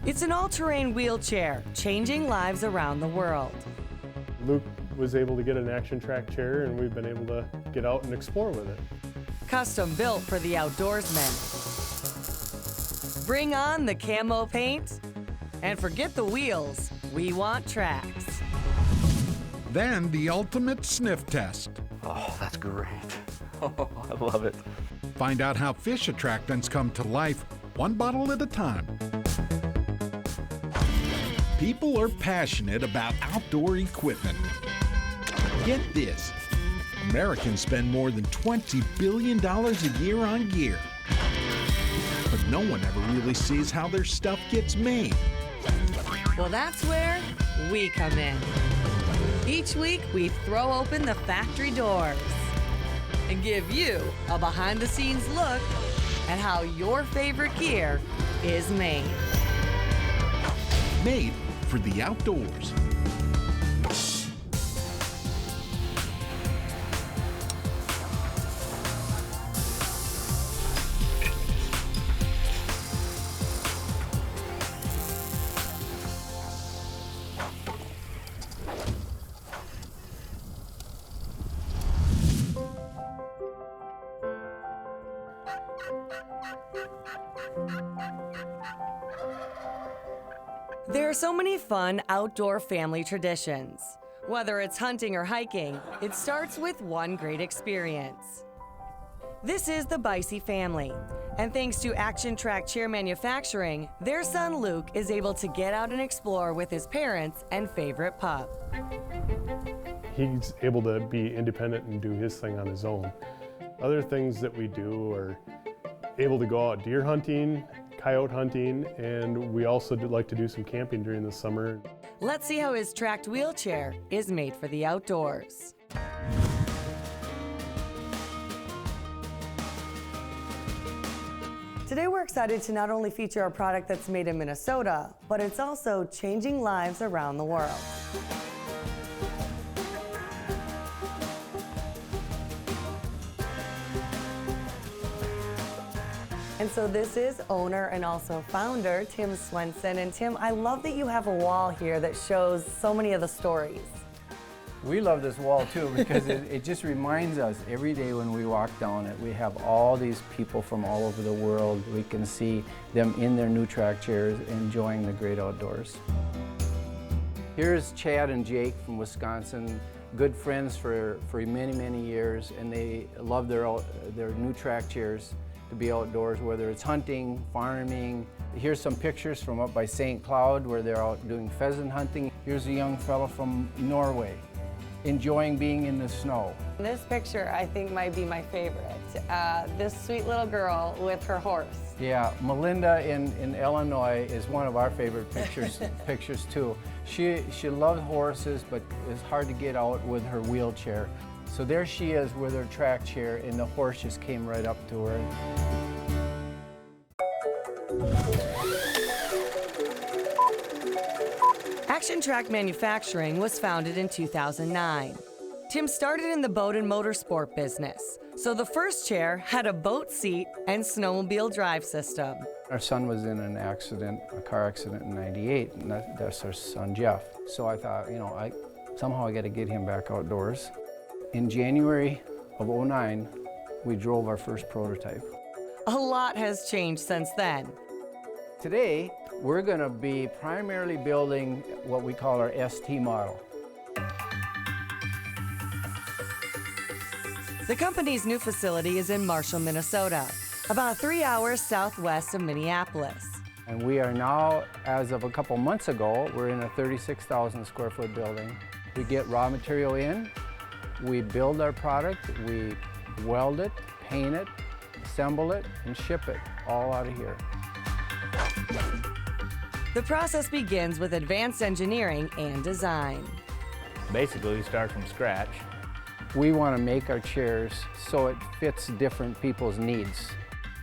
It's an all-terrain wheelchair, changing lives around the world. Luke was able to get an action track chair, and we've been able to get out and explore with it. Custom built for the outdoorsman. Bring on the camo paint, and forget the wheels, we want tracks. Then the ultimate sniff test. Oh, that's great. Oh, I love it. Find out how fish attractants come to life, one bottle at a time. People are passionate about outdoor equipment. Get this, Americans spend more than $20 billion a year on gear. But no one ever really sees how their stuff gets made. Well, that's where we come in. Each week, we throw open the factory doors and give you a behind-the-scenes look at how your favorite gear is made. Made for the outdoors. There are so many fun outdoor family traditions. Whether it's hunting or hiking, it starts with one great experience. This is the Bicey family, and thanks to Action Trackchair Manufacturing, their son Luke is able to get out and explore with his parents and favorite pup. He's able to be independent and do his thing on his own. Other things that we do are able to go out deer hunting, coyote hunting, and we also like to do some camping during the summer. Let's see how his tracked wheelchair is made for the outdoors. Today we're excited to not only feature a product that's made in Minnesota, but it's also changing lives around the world. And so this is owner and also founder, Tim Swenson. And Tim, I love that you have a wall here that shows so many of the stories. We love this wall too because it just reminds us every day when we walk down it, we have all these people from all over the world. We can see them in their new track chairs enjoying the great outdoors. Here's Chad and Jake from Wisconsin, good friends for many, many years, and they love their new track chairs to be outdoors, whether it's hunting, farming. Here's some pictures from up by St. Cloud where they're out doing pheasant hunting. Here's a young fellow from Norway enjoying being in the snow. This picture I think might be my favorite. This sweet little girl with her horse. Yeah, Melinda in Illinois is one of our favorite pictures too. She loves horses, but it's hard to get out with her wheelchair. So there she is with her track chair, and the horse just came right up to her. Action Track Manufacturing was founded in 2009. Tim started in the boat and motorsport business, so the first chair had a boat seat and snowmobile drive system. Our son was in an accident, a car accident in '98, and that's our son Jeff. So I thought, you know, somehow I got to get him back outdoors. In January of '09, we drove our first prototype. A lot has changed since then. Today, we're going to be primarily building what we call our ST model. The company's new facility is in Marshall, Minnesota, about 3 hours southwest of Minneapolis. And we are now, as of a couple months ago, we're in a 36,000 square foot building. We get raw material in, we build our product, we weld it, paint it, assemble it, and ship it all out of here. The process begins with advanced engineering and design. Basically, we start from scratch. We want to make our chairs so it fits different people's needs.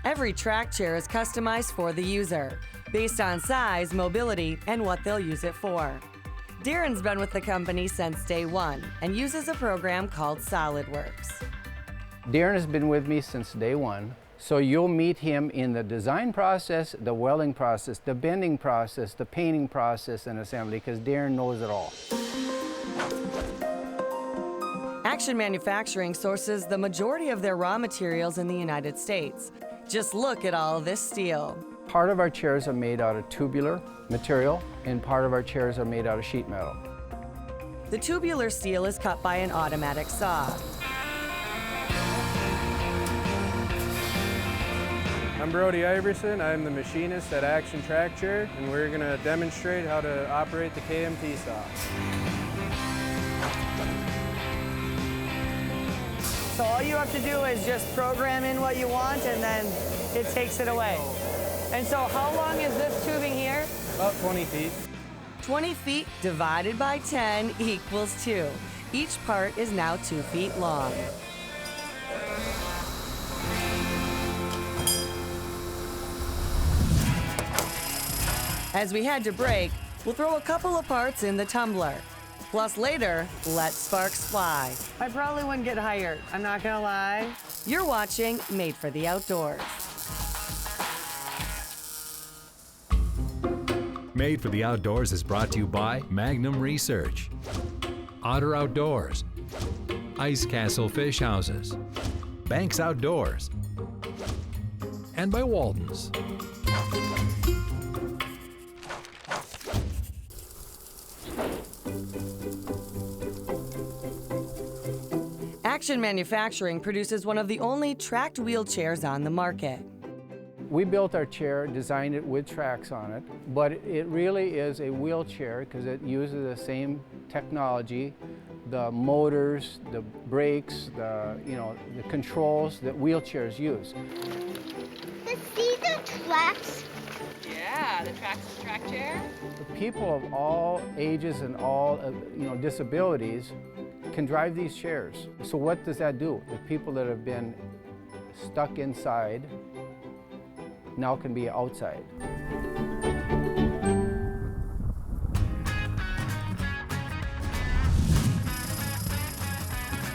Every track chair is customized for the user, based on size, mobility, and what they'll use it for. Darren's been with the company since day one and uses a program called SolidWorks. Darren has been with me since day one, So you'll meet him in the design process, the welding process, the bending process, the painting process, and assembly, because Darren knows it all. Action Manufacturing sources the majority of their raw materials in the United States. Just look at all this steel. Part of our chairs are made out of tubular material, and part of our chairs are made out of sheet metal. The tubular steel is cut by an automatic saw. I'm Brody Iverson. I'm the machinist at Action Trackchair, and we're going to demonstrate how to operate the KMT saw. So all you have to do is just program in what you want, and then it takes it away. And so how long is this tubing here? About 20 feet. 20 feet divided by 10 equals 2. Each part is now 2 feet long. As we head to break, we'll throw a couple of parts in the tumbler. Plus later, let sparks fly. I probably wouldn't get hired, I'm not gonna lie. You're watching Made for the Outdoors. Made for the Outdoors is brought to you by Magnum Research, Otter Outdoors, Ice Castle Fish Houses, Banks Outdoors, and by Walden's. Action Manufacturing produces one of the only tracked wheelchairs on the market. We built our chair, designed it with tracks on it, but it really is a wheelchair because it uses the same technology, the motors, the brakes, the controls that wheelchairs use. See the tracks? Yeah, the Trackchair. The people of all ages and all disabilities can drive these chairs. So what does that do? The people that have been stuck inside now can be outside.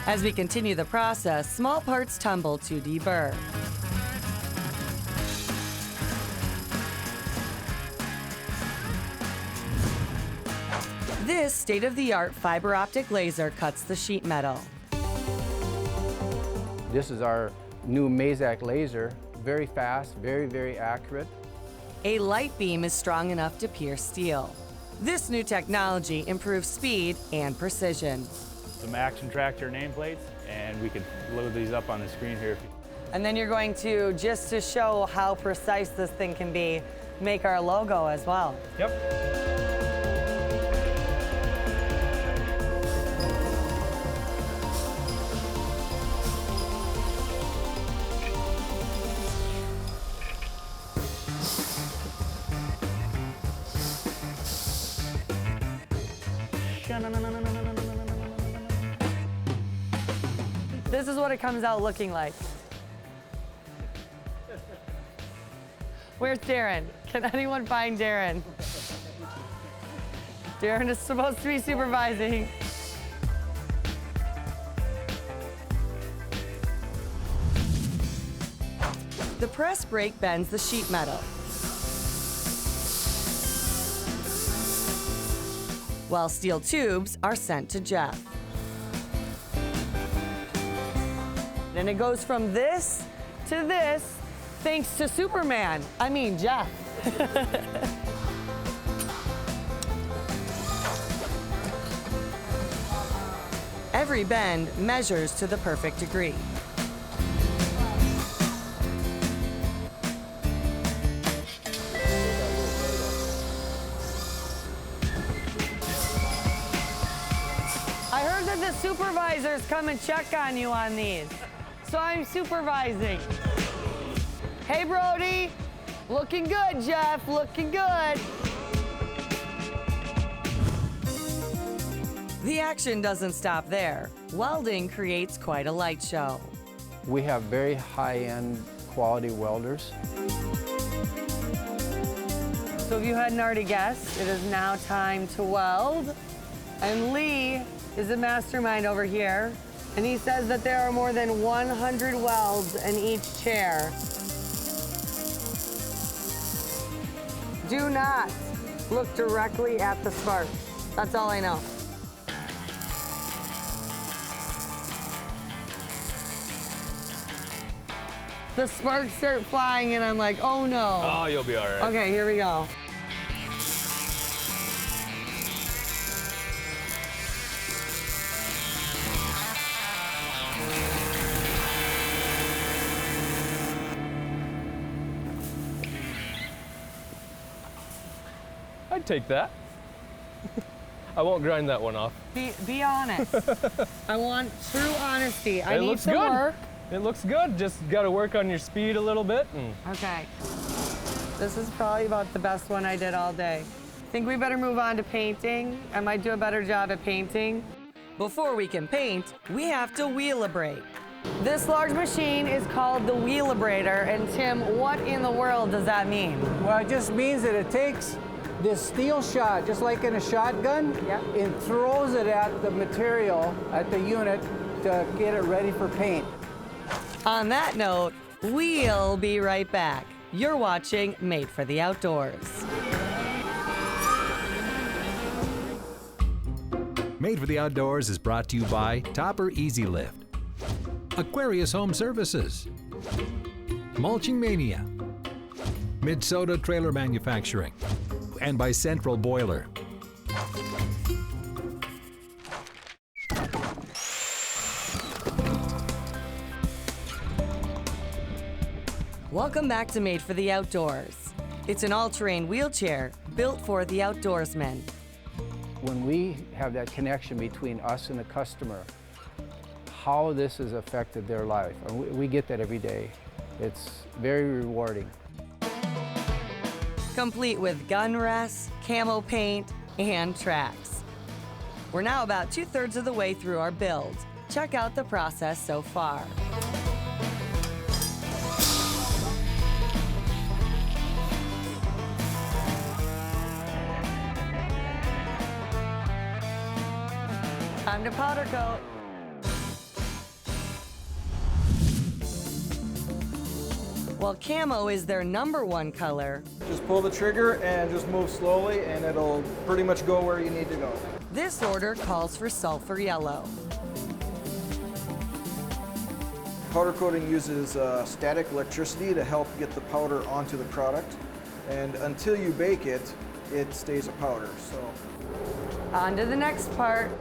As we continue the process, small parts tumble to deburr. This state-of-the-art fiber optic laser cuts the sheet metal. This is our new Mazak laser. Very fast, very, very accurate. A light beam is strong enough to pierce steel. This new technology improves speed and precision. Some Action Trackchair nameplates, and we could load these up on the screen here. And then you're going to, just to show how precise this thing can be, make our logo as well. Yep. This is what it comes out looking like. Where's Darren? Can anyone find Darren? Darren is supposed to be supervising. The press brake bends the sheet metal, while steel tubes are sent to Jeff. And it goes from this to this, thanks to Superman. I mean, Jeff. Every bend measures to the perfect degree. I heard that the supervisors come and check on you on these. So I'm supervising. Hey, Brody. Looking good, Jeff. Looking good. The action doesn't stop there. Welding creates quite a light show. We have very high-end quality welders. So if you hadn't already guessed, it is now time to weld. And Lee is a mastermind over here. And he says that there are more than 100 welds in each chair. Do not look directly at the spark. That's all I know. The sparks start flying and I'm like, oh no. Oh, you'll be all right. Okay, here we go. I'd take that. I won't grind that one off. Be honest. I want true honesty. I It need looks some good. work. It looks good. Just got to work on your speed a little bit. Okay. This is probably about the best one I did all day. Think we better move on to painting. I might do a better job at painting. Before we can paint, we have to wheelabrate. This large machine is called the wheelabrator. And Tim, what in the world does that mean? Well, it just means that it takes this steel shot, just like in a shotgun, and throws it at the material, at the unit, to get it ready for paint. On that note, we'll be right back. You're watching Made for the Outdoors. Made for the Outdoors is brought to you by Topper Easy Lift, Aquarius Home Services, Mulching Mania, Minnesota Trailer Manufacturing, and by Central Boiler. Welcome back to Made for the Outdoors. It's an all-terrain wheelchair built for the outdoorsman. When we have that connection between us and the customer, how this has affected their life, and we get that every day. It's very rewarding. Complete with gun rests, camo paint, and tracks. We're now about 2/3 of the way through our build. Check out the process so far. Time to powder coat. While camo is their #1 color, just pull the trigger and just move slowly and it'll pretty much go where you need to go. This order calls for sulfur yellow. Powder coating uses static electricity to help get the powder onto the product, and until you bake it, it stays a powder. So on to the next part.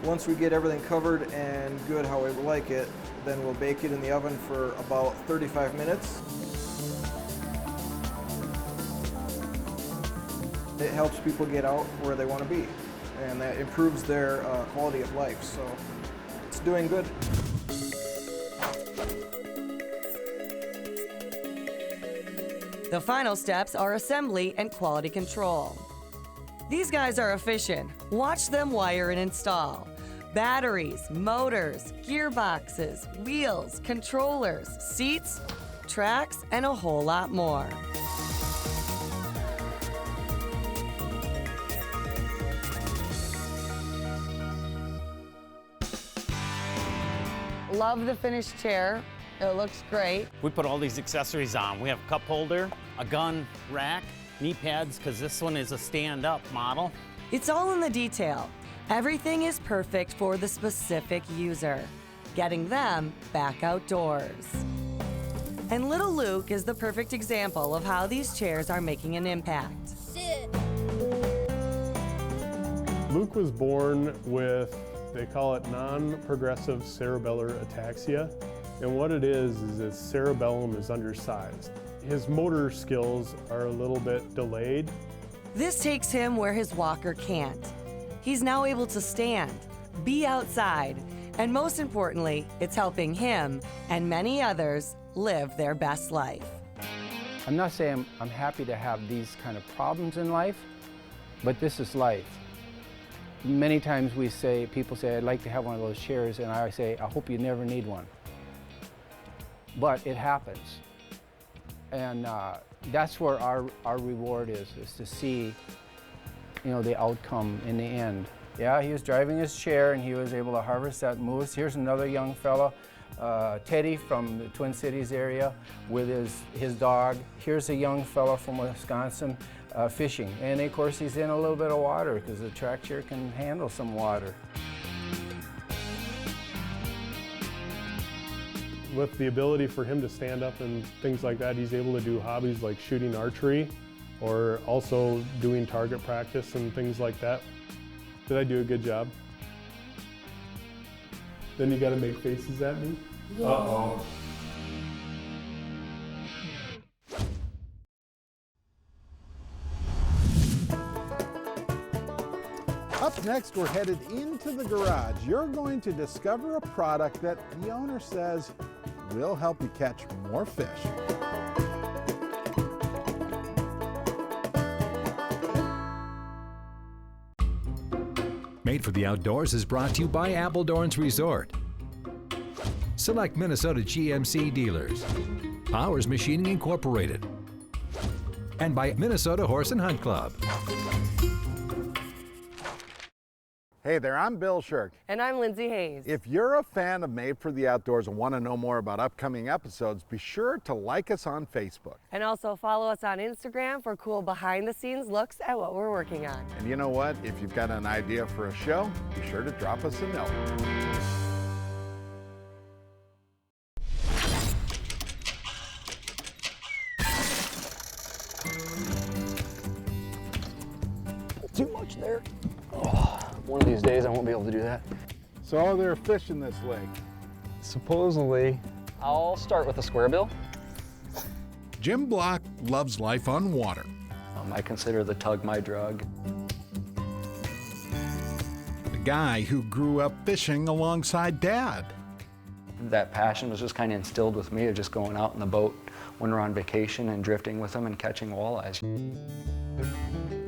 Once we get everything covered and good how we like it, then we'll bake it in the oven for about 35 minutes. It helps people get out where they want to be, and that improves their quality of life, so it's doing good. The final steps are assembly and quality control. These guys are efficient. Watch them wire and install. Batteries, motors, gearboxes, wheels, controllers, seats, tracks, and a whole lot more. Love the finished chair. It looks great. We put all these accessories on. We have a cup holder, a gun rack, knee pads, because this one is a stand-up model. It's all in the detail. Everything is perfect for the specific user, getting them back outdoors. And little Luke is the perfect example of how these chairs are making an impact. Luke was born with, they call it non-progressive cerebellar ataxia. And what it is his cerebellum is undersized. His motor skills are a little bit delayed. This takes him where his walker can't. He's now able to stand, be outside, and most importantly, it's helping him and many others live their best life. I'm not saying I'm happy to have these kind of problems in life, but this is life. Many times people say, I'd like to have one of those chairs, and I say, I hope you never need one. But it happens. And that's where our reward is to see, the outcome in the end. Yeah, he was driving his chair and he was able to harvest that moose. Here's another young fella, Teddy from the Twin Cities area with his dog. Here's a young fella from Wisconsin fishing. And of course he's in a little bit of water because the Trackchair can handle some water. With the ability for him to stand up and things like that, he's able to do hobbies like shooting archery or also doing target practice and things like that. Did I do a good job? Then you gotta make faces at me? Yeah. Uh-oh. Up next, we're headed into the garage. You're going to discover a product that the owner says will help you catch more fish. Made for the Outdoors is brought to you by Appledorn's Resort. Select Minnesota GMC dealers. Powers Machining Incorporated. And by Minnesota Horse and Hunt Club. Hey there, I'm Bill Shirk. And I'm Lindsay Hayes. If you're a fan of Made for the Outdoors and want to know more about upcoming episodes, be sure to like us on Facebook. And also follow us on Instagram for cool behind-the-scenes looks at what we're working on. And you know what? If you've got an idea for a show, be sure to drop us a note. Too much there. Oh, one of these days I won't be able to do that. So are there fish in this lake? Supposedly. I'll start with a square bill. Jim Block loves life on water. I consider the tug my drug. The guy who grew up fishing alongside Dad. That passion was just kind of instilled with me of just going out in the boat when we're on vacation and drifting with them and catching walleyes.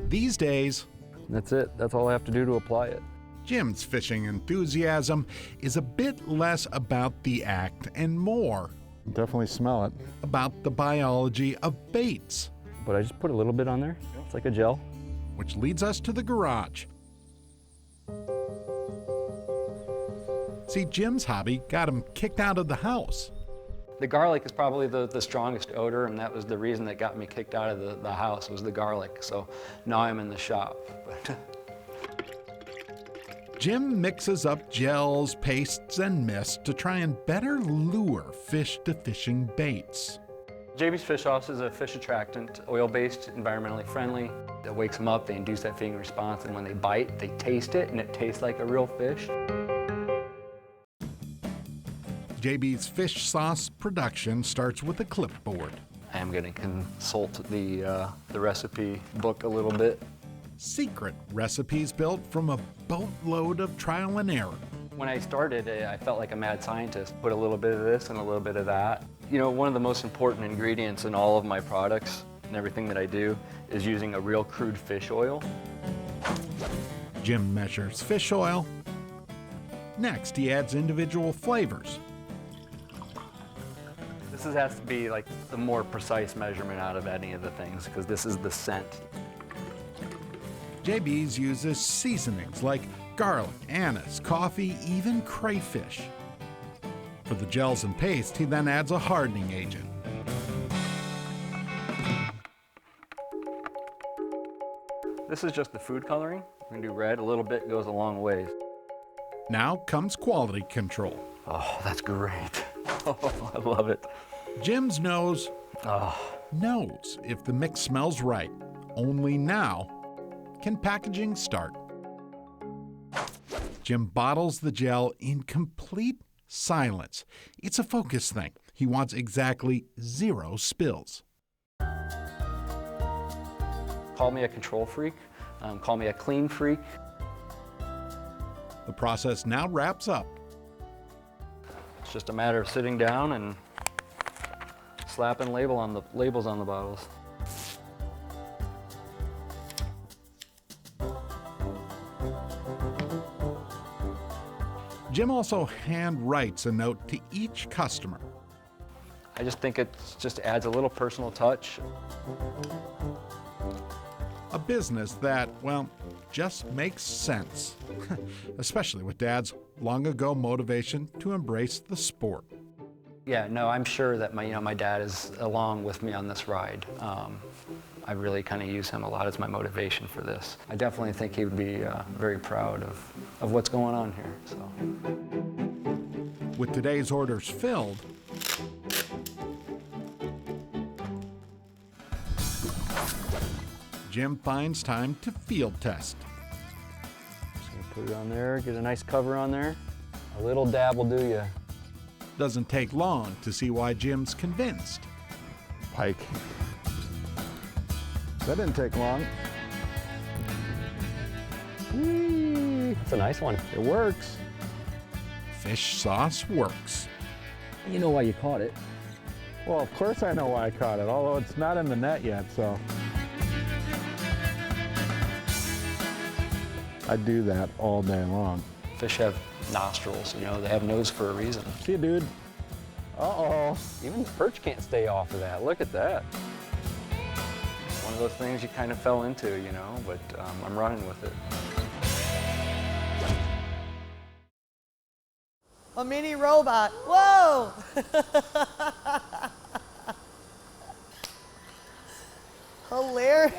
These days, that's it. That's all I have to do to apply it. Jim's fishing enthusiasm is a bit less about the act and more Definitely smell it. about the biology of baits. But I just put a little bit on there. It's like a gel. Which leads us to the garage. See, Jim's hobby got him kicked out of the house. The garlic is probably the strongest odor, and that was the reason that got me kicked out of the house was the garlic. So now I'm in the shop. Jim mixes up gels, pastes, and mist to try and better lure fish to fishing baits. JB's Fish House is a fish attractant, oil-based, environmentally friendly. It wakes them up, they induce that feeding response, and when they bite, they taste it, and it tastes like a real fish. JB's fish sauce production starts with a clipboard. I am going to consult the recipe book a little bit. Secret recipes built from a boatload of trial and error. When I started, I felt like a mad scientist. Put a little bit of this and a little bit of that. You know, one of the most important ingredients in all of my products and everything that I do is using a real crude fish oil. Jim measures fish oil. Next, he adds individual flavors. This has to be like the more precise measurement out of any of the things because this is the scent. JB's uses seasonings like garlic, anise, coffee, even crayfish. For the gels and paste, he then adds a hardening agent. This is just the food coloring. We're gonna do red, a little bit goes a long ways. Now comes quality control. Oh, that's great. Oh, I love it. Jim's nose knows if the mix smells right. Only now can packaging start. Jim bottles the gel in complete silence. It's a focus thing. He wants exactly 0 spills. Call me a control freak. Call me a clean freak. The process now wraps up. It's just a matter of sitting down and slapping labels on the bottles. Jim also hand writes a note to each customer. I just think it just adds a little personal touch. A business that, well, just makes sense, especially with Dad's long ago motivation to embrace the sport. Yeah, no, I'm sure that my dad is along with me on this ride. I really kind of use him a lot as my motivation for this. I definitely think he would be very proud of what's going on here. So. With today's orders filled, Jim finds time to field test. Just gonna put it on there, get a nice cover on there. A little dab will do you. Doesn't take long to see why Jim's convinced. Pike. That didn't take long. Whee! That's a nice one. It works. Fish sauce works. You know why you caught it. Well, of course I know why I caught it, although it's not in the net yet, so. I do that all day long. Fish have nostrils, you know, they have nose for a reason. See you, dude. Uh-oh. Even the perch can't stay off of that. Look at that. One of those things you kind of fell into, you know, but I'm running with it. A mini robot. Whoa! Hilarious.